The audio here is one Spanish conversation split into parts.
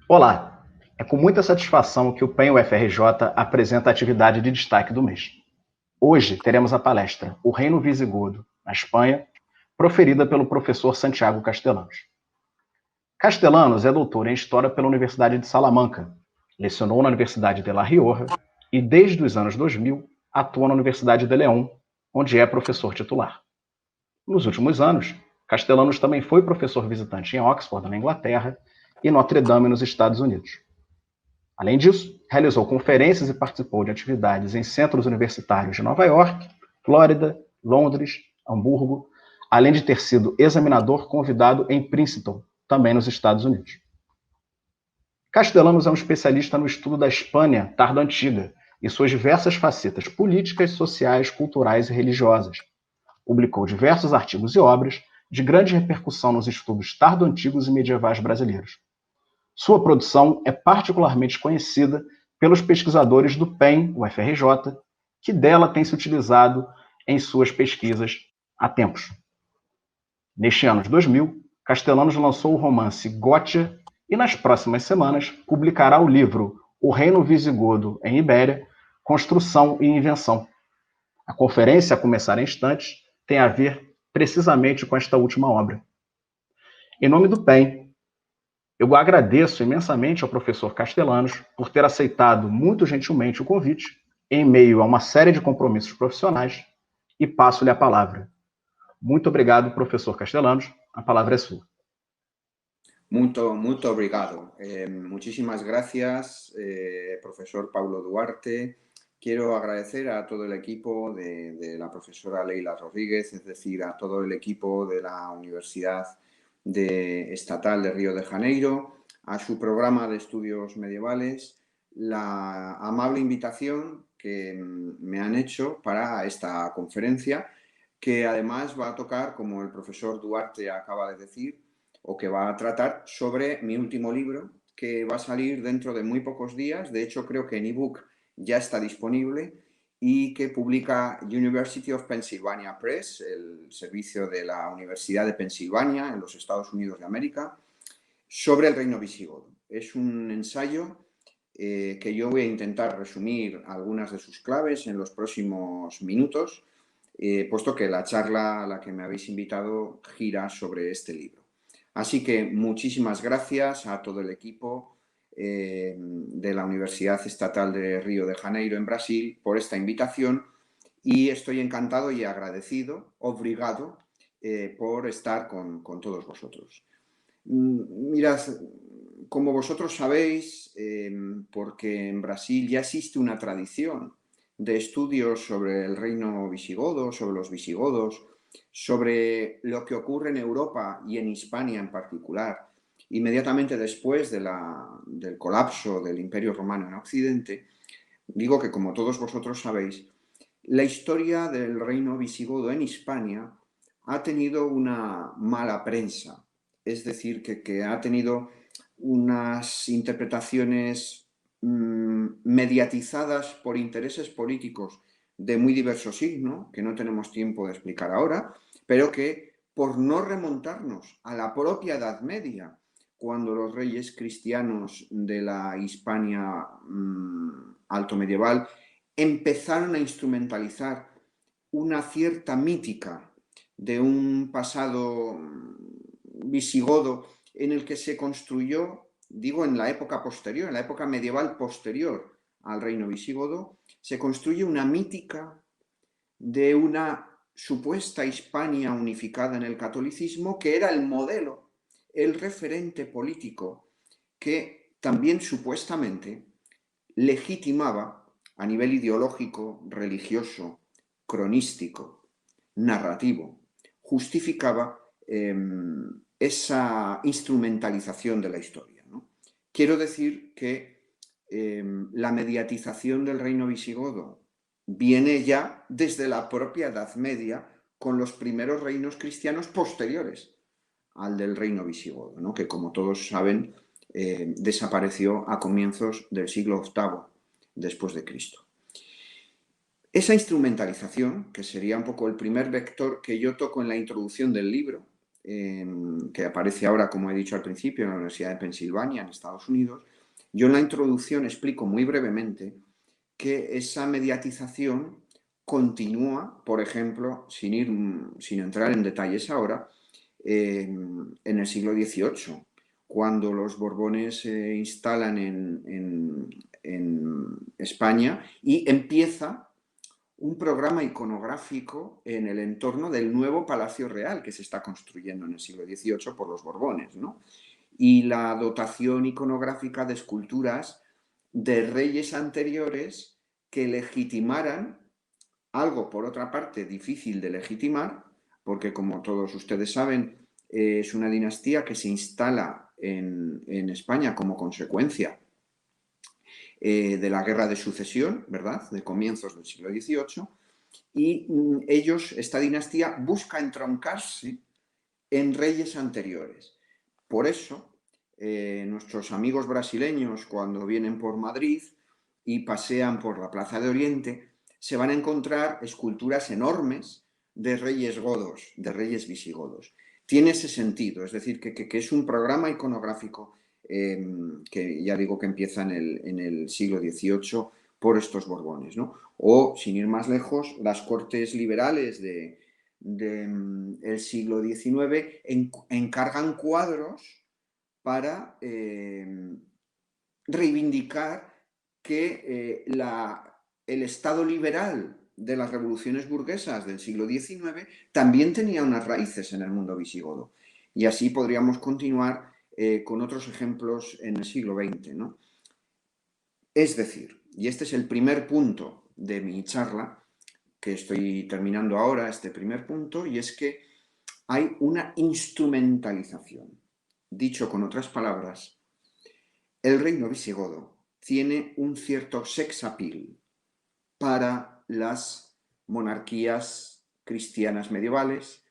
Olá! É com muita satisfação que o PEN UFRJ apresenta a atividade de destaque do mês. Hoje teremos a palestra O Reino Visigodo, na Espanha, proferida pelo professor Santiago Castellanos. Castellanos é doutor em História pela Universidade de Salamanca, lecionou na Universidade de La Rioja e, desde os anos 2000, atua na Universidade de León, onde é professor titular. Nos últimos anos, Castellanos também foi professor visitante em Oxford, na Inglaterra, e Notre Dame, nos Estados Unidos. Além disso, realizou conferências e participou de atividades em centros universitários de Nova York, Flórida, Londres, Hamburgo, além de ter sido examinador convidado em Princeton, também nos Estados Unidos. Castellanos é um especialista no estudo da Espanha tardo-antiga e suas diversas facetas políticas, sociais, culturais e religiosas. Publicou diversos artigos e obras de grande repercussão nos estudos tardo-antigos e medievais brasileiros. Sua produção é particularmente conhecida pelos pesquisadores do PEN, UFRJ, que dela tem se utilizado em suas pesquisas há tempos. Neste ano de 2000, Castellanos lançou o romance Gótia e, nas próximas semanas, publicará o livro O Reino Visigodo em Ibéria, Construção e Invenção. A conferência, a começar em instantes, tem a ver precisamente com esta última obra. Em nome do PEN, eu agradeço imensamente ao professor Castellanos por ter aceitado muito gentilmente o convite, em meio a uma série de compromissos profissionais, e passo-lhe a palavra. Muito obrigado, professor Castellanos. A palavra é sua. Muito obrigado. Muchísimas gracias, profesor Paulo Duarte. Quiero agradecer a todo el equipo de la profesora Leila Rodríguez, es decir, a todo el equipo de la Universidad Estatal de Río de Janeiro, a su programa de estudios medievales, la amable invitación que me han hecho para esta conferencia, que además va a tocar, como el profesor Duarte acaba de decir, o que va a tratar sobre mi último libro, que va a salir dentro de muy pocos días. De hecho, creo que en ebook ya está disponible y que publica University of Pennsylvania Press, el servicio de la Universidad de Pensilvania en los Estados Unidos de América, sobre el reino visigodo. Es un ensayo que yo voy a intentar resumir algunas de sus claves en los próximos minutos, puesto que la charla a la que me habéis invitado gira sobre este libro. Así que muchísimas gracias a todo el equipo de la Universidad Estatal de Río de Janeiro en Brasil por esta invitación y estoy encantado y agradecido, obrigado, por estar con todos vosotros. Mirad, como vosotros sabéis, porque en Brasil ya existe una tradición de estudios sobre el reino visigodo, sobre los visigodos, sobre lo que ocurre en Europa y en Hispania en particular, inmediatamente después del colapso del Imperio Romano en Occidente, digo que, como todos vosotros sabéis, la historia del reino visigodo en Hispania ha tenido una mala prensa, es decir, que ha tenido unas interpretaciones mediatizadas por intereses políticos de muy diverso signo, que no tenemos tiempo de explicar ahora, pero que, por no remontarnos a la propia Edad Media, cuando los reyes cristianos de la Hispania alto medieval empezaron a instrumentalizar una cierta mítica de un pasado visigodo en el que se construyó, digo, en la época posterior, en la época medieval posterior al reino visigodo, se construye una mítica de una supuesta Hispania unificada en el catolicismo, que era el modelo, el referente político que también supuestamente legitimaba a nivel ideológico, religioso, cronístico, narrativo, justificaba esa instrumentalización de la historia, ¿no? Quiero decir que la mediatización del reino visigodo viene ya desde la propia Edad Media con los primeros reinos cristianos posteriores al del reino visigodo, ¿no? Que, como todos saben, desapareció a comienzos del siglo VIII después de Cristo. Esa instrumentalización, que sería un poco el primer vector que yo toco en la introducción del libro, que aparece ahora, como he dicho al principio, en la Universidad de Pensilvania, en Estados Unidos, yo en la introducción explico muy brevemente que esa mediatización continúa, por ejemplo, sin entrar en detalles ahora, en el siglo XVIII, cuando los Borbones se instalan en España y empieza un programa iconográfico en el entorno del nuevo Palacio Real que se está construyendo en el siglo XVIII por los Borbones, ¿no? Y la dotación iconográfica de esculturas de reyes anteriores que legitimaran algo, por otra parte, difícil de legitimar, porque como todos ustedes saben, es una dinastía que se instala en España como consecuencia de la Guerra de Sucesión, ¿verdad?, de comienzos del siglo XVIII, y esta dinastía busca entroncarse en reyes anteriores. Por eso, nuestros amigos brasileños, cuando vienen por Madrid y pasean por la Plaza de Oriente, se van a encontrar esculturas enormes de reyes godos, de reyes visigodos. Tiene ese sentido, es decir, que es un programa iconográfico que ya digo que empieza en el siglo XVIII por estos Borbones, ¿no? O, sin ir más lejos, las cortes liberales del siglo XIX encargan cuadros para reivindicar que el Estado liberal de las revoluciones burguesas del siglo XIX también tenía unas raíces en el mundo visigodo. Y así podríamos continuar con otros ejemplos en el siglo XX, ¿no? Es decir, y este es el primer punto de mi charla, que estoy terminando ahora, este primer punto, y es que hay una instrumentalización. Dicho con otras palabras, el reino visigodo tiene un cierto sex appeal para las monarquías cristianas medievales,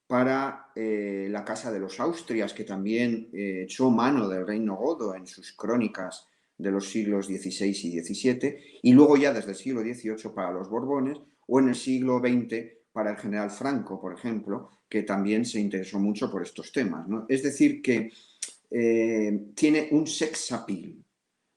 para la Casa de los Austrias, que también echó mano del reino godo en sus crónicas de los siglos XVI y XVII, y luego ya desde el siglo XVIII para los Borbones, o en el siglo XX para el general Franco, por ejemplo, que también se interesó mucho por estos temas, ¿no? Es decir, que tiene un sex appeal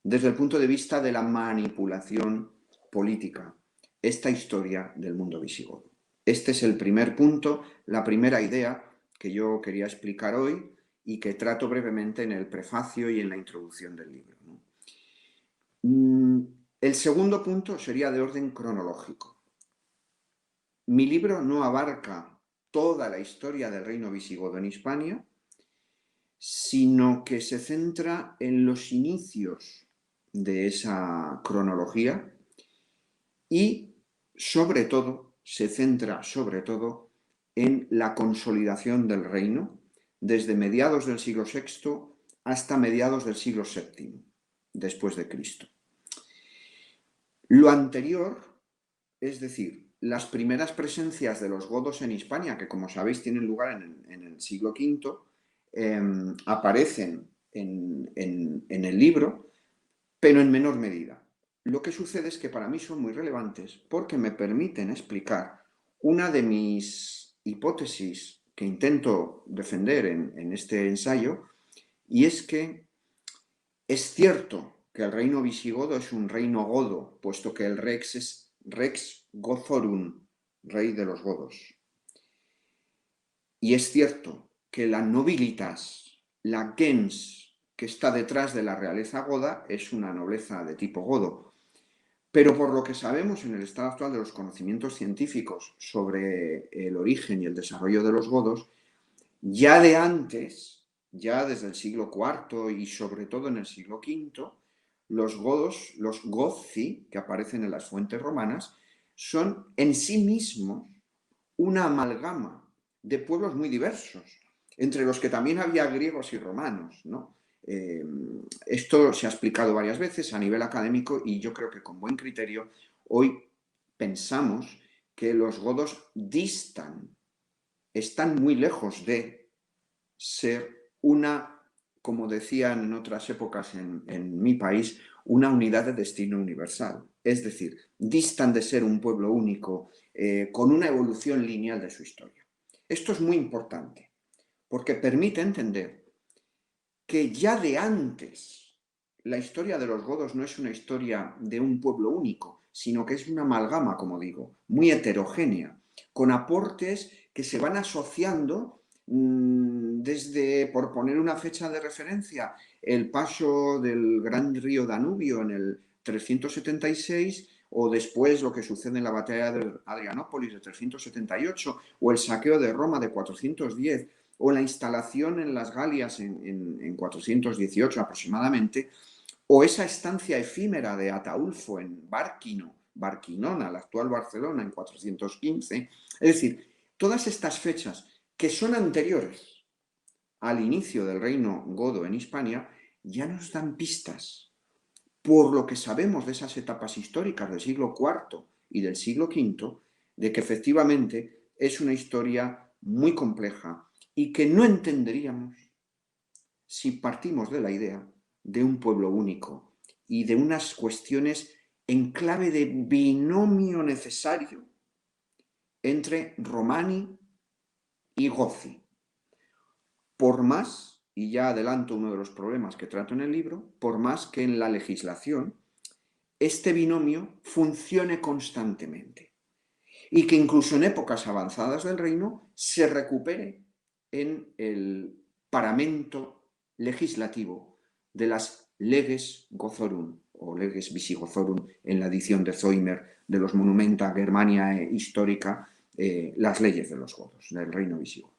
desde el punto de vista de la manipulación política, esta historia del mundo visigodo. Este es el primer punto, la primera idea que yo quería explicar hoy y que trato brevemente en el prefacio y en la introducción del libro, ¿no? El segundo punto sería de orden cronológico. Mi libro no abarca toda la historia del reino visigodo en Hispania, sino que se centra en los inicios de esa cronología y, sobre todo, se centra sobre todo en la consolidación del reino desde mediados del siglo VI hasta mediados del siglo VII después de Cristo. Lo anterior, es decir, las primeras presencias de los godos en Hispania, que como sabéis tienen lugar en el siglo V, aparecen en el libro, pero en menor medida. Lo que sucede es que para mí son muy relevantes porque me permiten explicar una de mis hipótesis que intento defender en este ensayo, y es que es cierto que el reino visigodo es un reino godo, puesto que el rex es rex Gothorum, rey de los godos. Y es cierto que la nobilitas, la gens que está detrás de la realeza goda, es una nobleza de tipo godo. Pero por lo que sabemos en el estado actual de los conocimientos científicos sobre el origen y el desarrollo de los godos, ya de antes, ya desde el siglo IV y sobre todo en el siglo V, los godos, los gozi, que aparecen en las fuentes romanas, son en sí mismos una amalgama de pueblos muy diversos, entre los que también había griegos y romanos, ¿no? Esto se ha explicado varias veces a nivel académico y yo creo que con buen criterio hoy pensamos que los godos están muy lejos de ser una, como decían en otras épocas en mi país, una unidad de destino universal. Es decir, distan de ser un pueblo único con una evolución lineal de su historia. Esto es muy importante, porque permite entender que ya de antes la historia de los godos no es una historia de un pueblo único, sino que es una amalgama, como digo, muy heterogénea, con aportes que se van asociando desde, por poner una fecha de referencia, el paso del gran río Danubio en el 376, o después lo que sucede en la batalla de Adrianópolis de 378, o el saqueo de Roma de 410, o la instalación en las Galias en 418 aproximadamente, o esa estancia efímera de Ataulfo en Barquinona, la actual Barcelona, en 415. Es decir, todas estas fechas que son anteriores al inicio del reino godo en Hispania ya nos dan pistas, por lo que sabemos de esas etapas históricas del siglo IV y del siglo V, de que efectivamente es una historia muy compleja y que no entenderíamos si partimos de la idea de un pueblo único y de unas cuestiones en clave de binomio necesario entre Romani y Gozi. Por más, y ya adelanto uno de los problemas que trato en el libro, por más que en la legislación este binomio funcione constantemente y que incluso en épocas avanzadas del reino se recupere en el paramento legislativo de las leges Gothorum o leges Visigothorum en la edición de Zoimer de los Monumenta Germania Histórica, las leyes de los godos, del reino visigodo.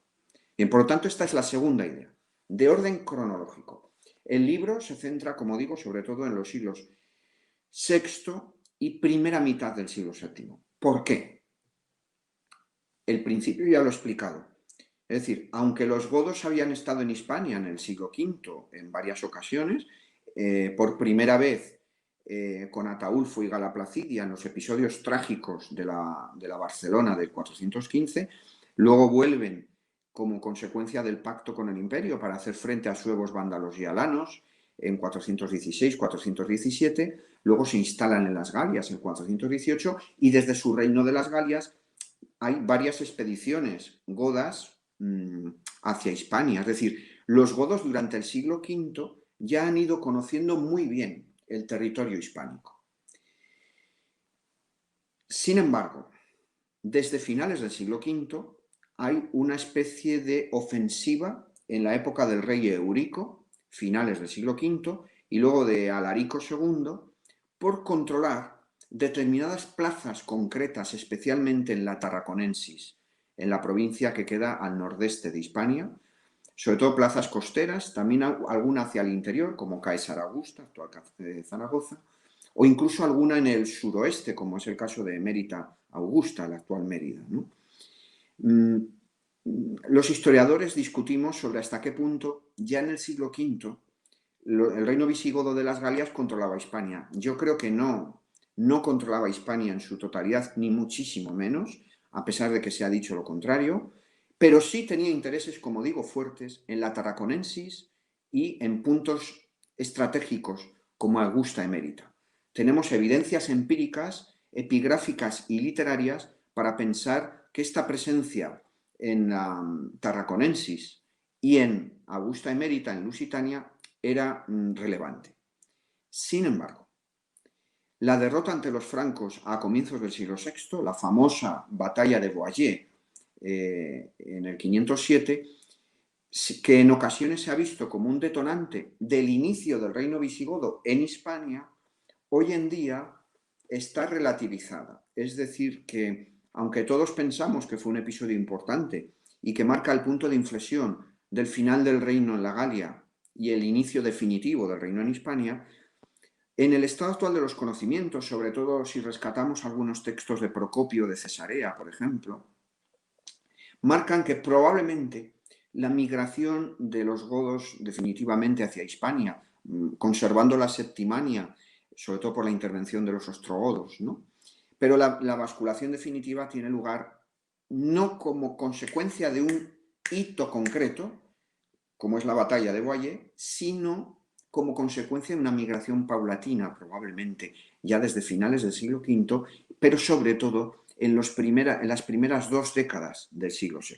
Bien, por lo tanto, esta es la segunda idea, de orden cronológico. El libro se centra, como digo, sobre todo en los siglos VI y primera mitad del siglo VII. ¿Por qué? El principio ya lo he explicado. Es decir, aunque los godos habían estado en Hispania en el siglo V en varias ocasiones, por primera vez con Ataulfo y Gala Placidia en los episodios trágicos de la Barcelona del 415, luego vuelven como consecuencia del pacto con el imperio para hacer frente a suevos, vándalos y alanos en 416, 417, luego se instalan en las Galias en 418 y desde su reino de las Galias hay varias expediciones godas hacia Hispania. Es decir, los godos durante el siglo V ya han ido conociendo muy bien el territorio hispánico. Sin embargo, desde finales del siglo V hay una especie de ofensiva en la época del rey Eurico, finales del siglo V, y luego de Alarico II, por controlar determinadas plazas concretas, especialmente en la Tarraconensis, en la provincia que queda al nordeste de Hispania, sobre todo plazas costeras, también alguna hacia el interior, como Caesar Augusta, actual Zaragoza, o incluso alguna en el suroeste, como es el caso de Mérita Augusta, la actual Mérida, ¿no? Los historiadores discutimos sobre hasta qué punto, ya en el siglo V, el reino visigodo de las Galias controlaba Hispania. Yo creo que no controlaba Hispania en su totalidad, ni muchísimo menos, a pesar de que se ha dicho lo contrario, pero sí tenía intereses, como digo, fuertes en la Tarraconensis y en puntos estratégicos como Augusta Emérita. Tenemos evidencias empíricas, epigráficas y literarias para pensar que esta presencia en la Tarraconensis y en Augusta Emérita, en Lusitania, era relevante. Sin embargo, la derrota ante los francos a comienzos del siglo VI, la famosa batalla de Boyer en el 507, que en ocasiones se ha visto como un detonante del inicio del reino visigodo en Hispania, hoy en día está relativizada. Es decir, que aunque todos pensamos que fue un episodio importante y que marca el punto de inflexión del final del reino en la Galia y el inicio definitivo del reino en Hispania, en el estado actual de los conocimientos, sobre todo si rescatamos algunos textos de Procopio de Cesarea, por ejemplo, marcan que probablemente la migración de los godos definitivamente hacia Hispania, conservando la Septimania, sobre todo por la intervención de los ostrogodos, ¿no? Pero la basculación definitiva tiene lugar no como consecuencia de un hito concreto, como es la batalla de Boyer, sino como consecuencia de una migración paulatina, probablemente ya desde finales del siglo V, pero sobre todo en las primeras 2 décadas del siglo VI.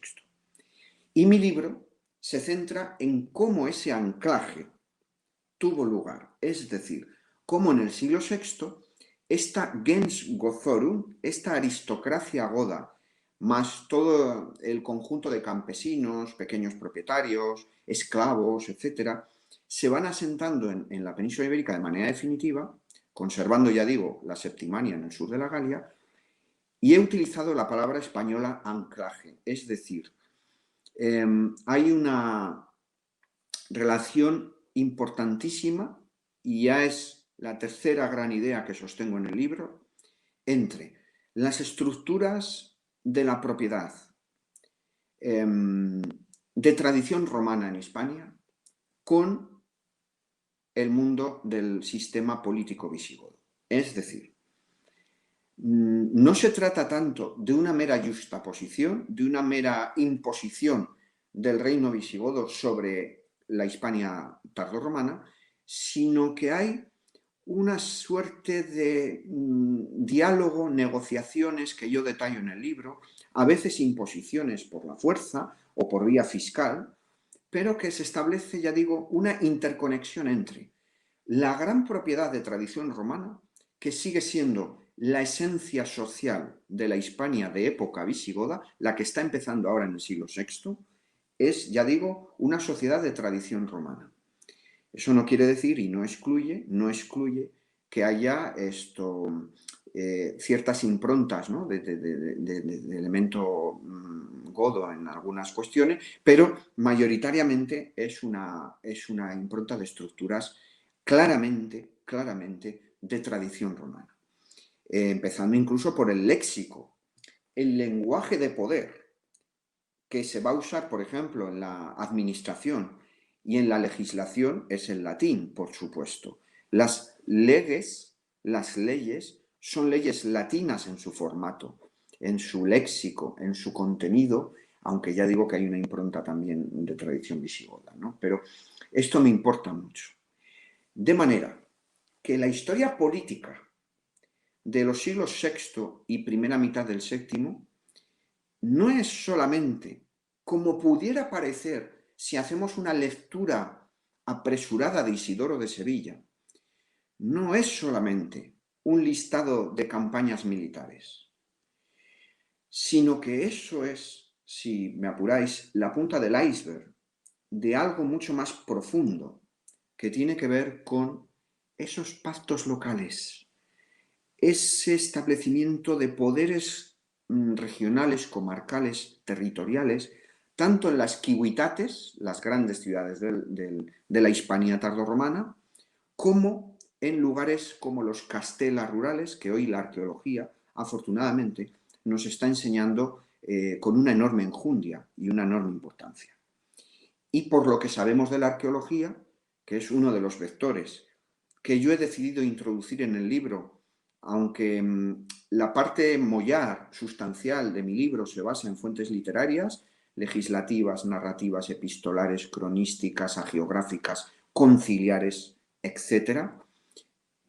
Y mi libro se centra en cómo ese anclaje tuvo lugar, es decir, cómo en el siglo VI esta gens Gothorum, esta aristocracia goda, más todo el conjunto de campesinos, pequeños propietarios, esclavos, etcétera, se van asentando en la península ibérica de manera definitiva, conservando, ya digo, la Septimania en el sur de la Galia, y he utilizado la palabra española anclaje, es decir, hay una relación importantísima, y ya es la tercera gran idea que sostengo en el libro, entre las estructuras de la propiedad de tradición romana en Hispania con el mundo del sistema político visigodo. Es decir, no se trata tanto de una mera juxtaposición, de una mera imposición del reino visigodo sobre la Hispania tardorromana, sino que hay una suerte de diálogo, negociaciones que yo detallo en el libro, a veces imposiciones por la fuerza o por vía fiscal, pero que se establece, ya digo, una interconexión entre la gran propiedad de tradición romana, que sigue siendo la esencia social de la Hispania de época visigoda, la que está empezando ahora en el siglo VI, es, ya digo, una sociedad de tradición romana. Eso no quiere decir y no excluye que haya ciertas improntas, ¿no?, de elemento godo en algunas cuestiones, pero mayoritariamente es una impronta de estructuras claramente de tradición romana. Empezando incluso por el léxico, el lenguaje de poder que se va a usar, por ejemplo, en la administración y en la legislación es el latín, por supuesto. Las leges, las leyes, son leyes latinas en su formato, en su léxico, en su contenido, aunque ya digo que hay una impronta también de tradición visigoda, ¿no? Pero esto me importa mucho. De manera que la historia política de los siglos VI y primera mitad del VII no es solamente, como pudiera parecer si hacemos una lectura apresurada de Isidoro de Sevilla, no es solamente un listado de campañas militares, sino que eso es, si me apuráis, la punta del iceberg de algo mucho más profundo que tiene que ver con esos pactos locales, ese establecimiento de poderes regionales, comarcales, territoriales, tanto en las ciudades, las grandes ciudades de la Hispania tardorromana, como en lugares como los castelas rurales, que hoy la arqueología, afortunadamente, nos está enseñando con una enorme enjundia y una enorme importancia. Y por lo que sabemos de la arqueología, que es uno de los vectores que yo he decidido introducir en el libro, aunque la parte mollar, sustancial de mi libro se basa en fuentes literarias, legislativas, narrativas, epistolares, cronísticas, hagiográficas, conciliares, etc.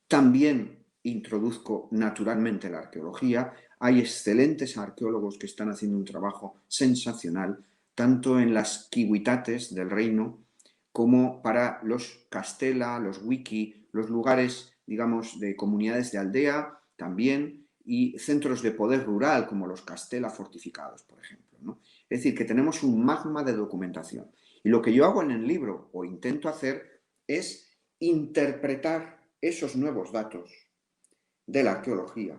También introduzco naturalmente la arqueología. Hay excelentes arqueólogos que están haciendo un trabajo sensacional, tanto en las civitates del reino como para los castela, los wiki, los lugares, digamos, de comunidades de aldea también, y centros de poder rural como los castela fortificados, por ejemplo, ¿no? Es decir, que tenemos un magma de documentación. Y lo que yo hago en el libro, o intento hacer, es interpretar esos nuevos datos de la arqueología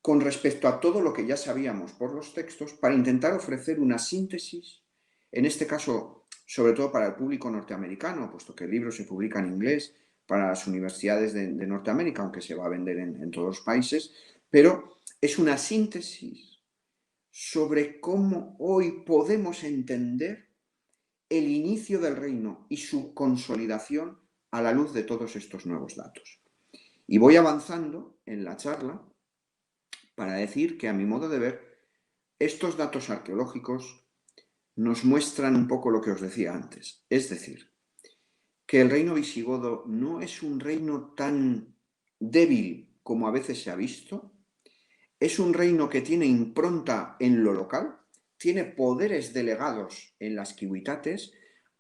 con respecto a todo lo que ya sabíamos por los textos, para intentar ofrecer una síntesis, en este caso, sobre todo para el público norteamericano, puesto que el libro se publica en inglés para las universidades de Norteamérica, aunque se va a vender en todos los países, pero es una síntesis sobre cómo hoy podemos entender el inicio del reino y su consolidación a la luz de todos estos nuevos datos. Y voy avanzando en la charla para decir que, a mi modo de ver, estos datos arqueológicos nos muestran un poco lo que os decía antes. Es decir, que el reino visigodo no es un reino tan débil como a veces se ha visto. Es un reino que tiene impronta en lo local, tiene poderes delegados en las civitates,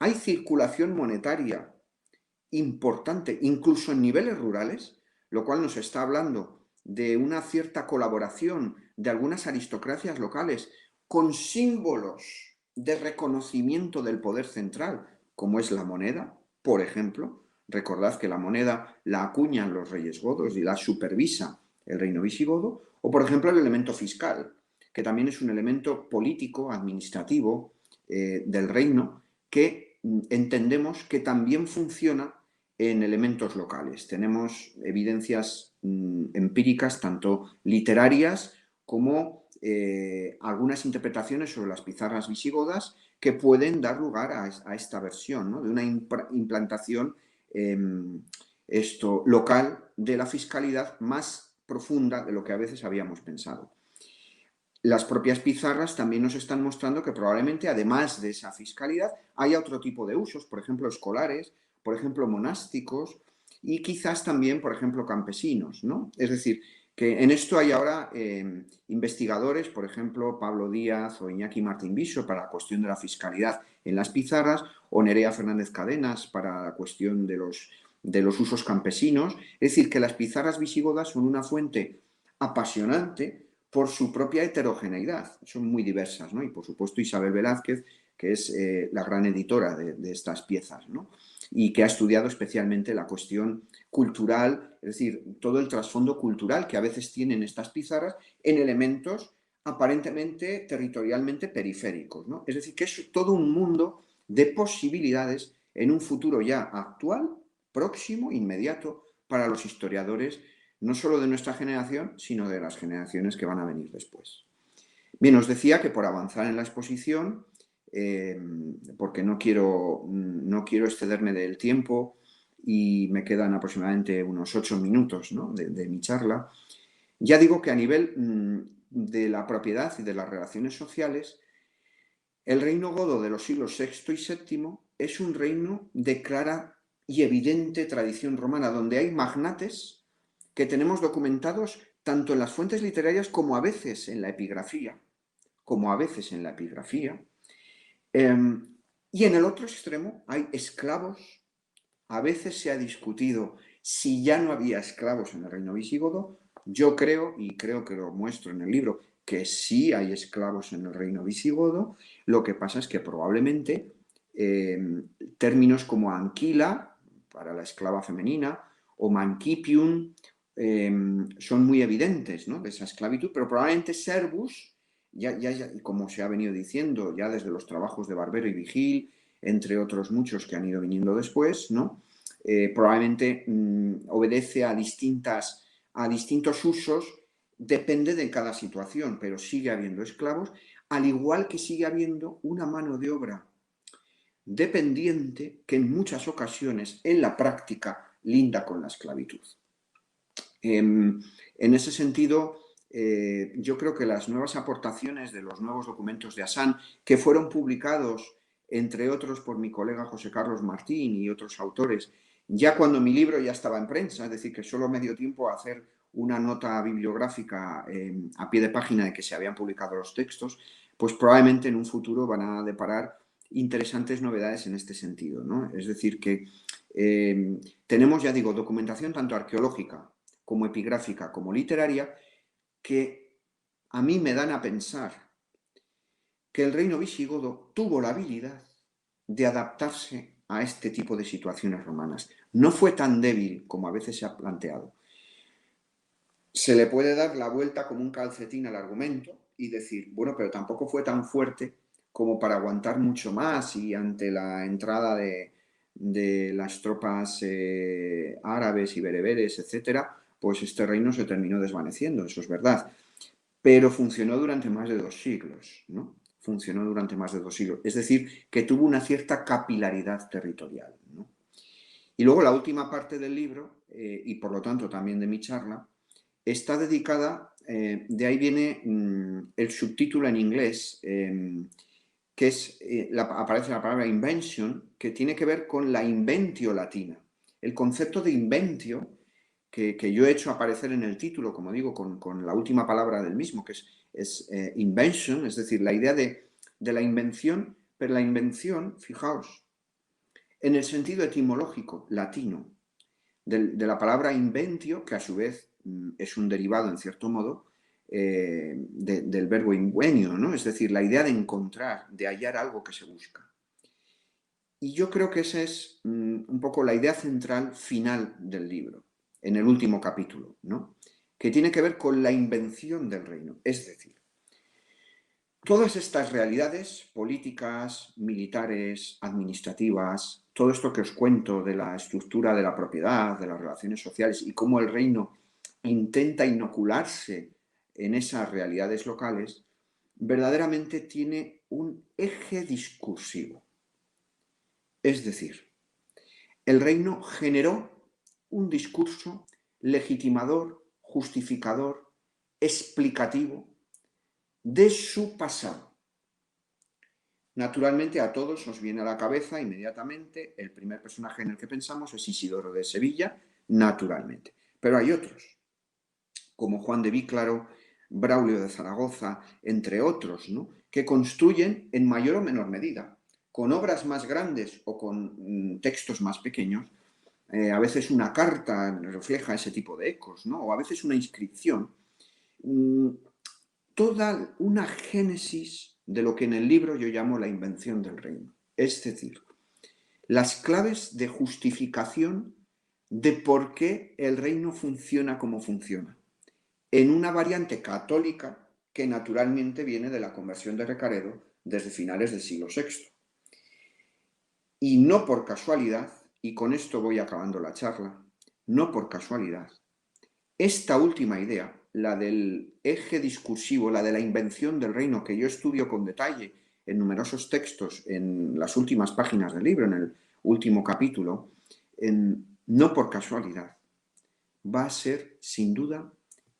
hay circulación monetaria importante, incluso en niveles rurales, lo cual nos está hablando de una cierta colaboración de algunas aristocracias locales con símbolos de reconocimiento del poder central, como es la moneda, por ejemplo. Recordad que la moneda la acuñan los reyes godos y la supervisa el reino visigodo, o por ejemplo el elemento fiscal, que también es un elemento político, administrativo del reino, que entendemos que también funciona en elementos locales. Tenemos evidencias empíricas, tanto literarias como algunas interpretaciones sobre las pizarras visigodas que pueden dar lugar a esta versión, ¿no? De una implantación local de la fiscalidad más profunda de lo que a veces habíamos pensado. Las propias pizarras también nos están mostrando que probablemente, además de esa fiscalidad, haya otro tipo de usos, por ejemplo, escolares, por ejemplo, monásticos y quizás también, por ejemplo, campesinos, ¿no? Es decir, que en esto hay ahora investigadores, por ejemplo, Pablo Díaz o Iñaki Martín Viso para la cuestión de la fiscalidad en las pizarras, o Nerea Fernández Cadenas para la cuestión de los usos campesinos. Es decir, que las pizarras visigodas son una fuente apasionante por su propia heterogeneidad, son muy diversas, ¿no? Y por supuesto Isabel Velázquez, que es la gran editora de estas piezas, ¿no? Y que ha estudiado especialmente la cuestión cultural, es decir, todo el trasfondo cultural que a veces tienen estas pizarras en elementos aparentemente territorialmente periféricos, ¿no? Es decir, que es todo un mundo de posibilidades en un futuro ya actual, próximo, inmediato, para los historiadores no solo de nuestra generación, sino de las generaciones que van a venir después. Bien, os decía que por avanzar en la exposición, porque no quiero excederme del tiempo y me quedan aproximadamente unos 8 minutos, ¿no? de mi charla, ya digo que a nivel de la propiedad y de las relaciones sociales, el reino godo de los siglos VI y VII es un reino de clara y evidente tradición romana, donde hay magnates que tenemos documentados tanto en las fuentes literarias como a veces en la epigrafía, y en el otro extremo hay esclavos. A veces se ha discutido si ya no había esclavos en el reino visigodo. Yo creo, y creo que lo muestro en el libro, que sí hay esclavos en el reino visigodo. Lo que pasa es que probablemente términos como anquila, para la esclava femenina, o mancipium, son muy evidentes, ¿no? De esa esclavitud, pero probablemente servus, ya, como se ha venido diciendo, ya desde los trabajos de Barbero y Vigil, entre otros muchos que han ido viniendo después, ¿no? Probablemente obedece a distintos usos, depende de cada situación, pero sigue habiendo esclavos, al igual que sigue habiendo una mano de obra dependiente que en muchas ocasiones en la práctica linda con la esclavitud. En ese sentido, yo creo que las nuevas aportaciones de los nuevos documentos de Asán, que fueron publicados, entre otros, por mi colega José Carlos Martín y otros autores, ya cuando mi libro ya estaba en prensa, es decir, que solo me dio tiempo a hacer una nota bibliográfica a pie de página de que se habían publicado los textos, pues probablemente en un futuro van a deparar interesantes novedades en este sentido, ¿no? Es decir, que tenemos, ya digo, documentación tanto arqueológica como epigráfica, como literaria, que a mí me dan a pensar que el reino visigodo tuvo la habilidad de adaptarse a este tipo de situaciones romanas. No fue tan débil como a veces se ha planteado. Se le puede dar la vuelta como un calcetín al argumento y decir, bueno, pero tampoco fue tan fuerte como para aguantar mucho más, y ante la entrada de las tropas árabes y bereberes, etcétera, pues este reino se terminó desvaneciendo, eso es verdad. Pero funcionó durante más de 2 siglos, ¿no? Funcionó durante más de 2 siglos. Es decir, que tuvo una cierta capilaridad territorial, ¿no? Y luego la última parte del libro, y por lo tanto también de mi charla, está dedicada, de ahí viene el subtítulo en inglés, que es, aparece la palabra invention, que tiene que ver con la inventio latina. El concepto de inventio, que yo he hecho aparecer en el título, como digo, con la última palabra del mismo, que es invention, es decir, la idea de la invención, pero la invención, fijaos, en el sentido etimológico latino de la palabra inventio, que a su vez es un derivado, en cierto modo, del verbo ingenio, ¿no? Es decir, la idea de encontrar, de hallar algo que se busca. Y yo creo que esa es un poco la idea central final del libro, en el último capítulo, ¿no? Que tiene que ver con la invención del reino. Es decir, todas estas realidades políticas, militares, administrativas, todo esto que os cuento de la estructura de la propiedad, de las relaciones sociales y cómo el reino intenta inocularse en esas realidades locales, verdaderamente tiene un eje discursivo. Es decir, el reino generó un discurso legitimador, justificador, explicativo de su pasado. Naturalmente a todos nos viene a la cabeza inmediatamente el primer personaje en el que pensamos es Isidoro de Sevilla, naturalmente. Pero hay otros, como Juan de Víclaro, Braulio de Zaragoza, entre otros, ¿no? Que construyen en mayor o menor medida, con obras más grandes o con textos más pequeños, a veces una carta refleja ese tipo de ecos, ¿no? O a veces una inscripción. Toda una génesis de lo que en el libro yo llamo la invención del reino. Es decir, las claves de justificación de por qué el reino funciona como funciona, en una variante católica que naturalmente viene de la conversión de Recaredo desde finales del siglo VI. Y no por casualidad, y con esto voy acabando la charla, no por casualidad, esta última idea, la del eje discursivo, la de la invención del reino, que yo estudio con detalle en numerosos textos en las últimas páginas del libro, en el último capítulo, no por casualidad, va a ser sin duda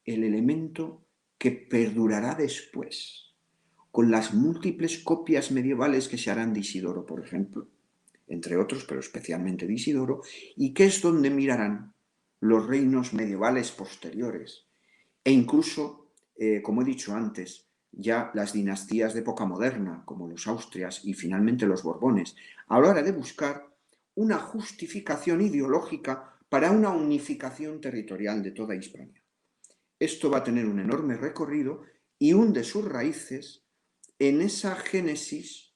el elemento que perdurará después, con las múltiples copias medievales que se harán de Isidoro, por ejemplo, entre otros, pero especialmente de Isidoro, y que es donde mirarán los reinos medievales posteriores, e incluso, como he dicho antes, ya las dinastías de época moderna, como los Austrias y finalmente los Borbones, a la hora de buscar una justificación ideológica para una unificación territorial de toda Hispania. Esto va a tener un enorme recorrido y hunde sus raíces en esa génesis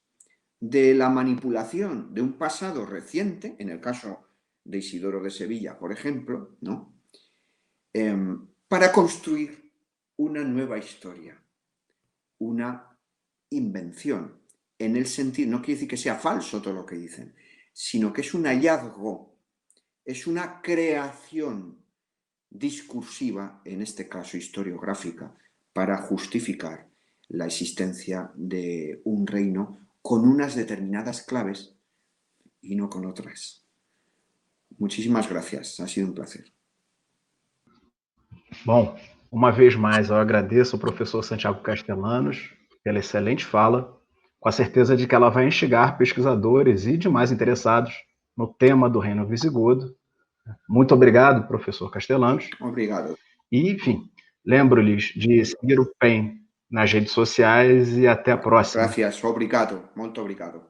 de la manipulación de un pasado reciente, en el caso de Isidoro de Sevilla, por ejemplo, ¿no? Para construir una nueva historia, una invención, en el sentido, no quiere decir que sea falso todo lo que dicen, sino que es un hallazgo, es una creación discursiva, en este caso historiográfica, para justificar la existencia de un reino con unas determinadas claves y no con otras. Muchísimas gracias, ha sido un placer. Bom, uma vez mais eu agradeço ao professor Santiago Castellanos pela excelente fala, com a certeza de que ela vai instigar pesquisadores e demais interessados no tema do Reino Visigodo. Muito obrigado, professor Castellanos. Obrigado. E, enfim, lembro-lhes de seguir o PEN nas redes sociais e até a próxima. Gracias, obrigado, muito obrigado.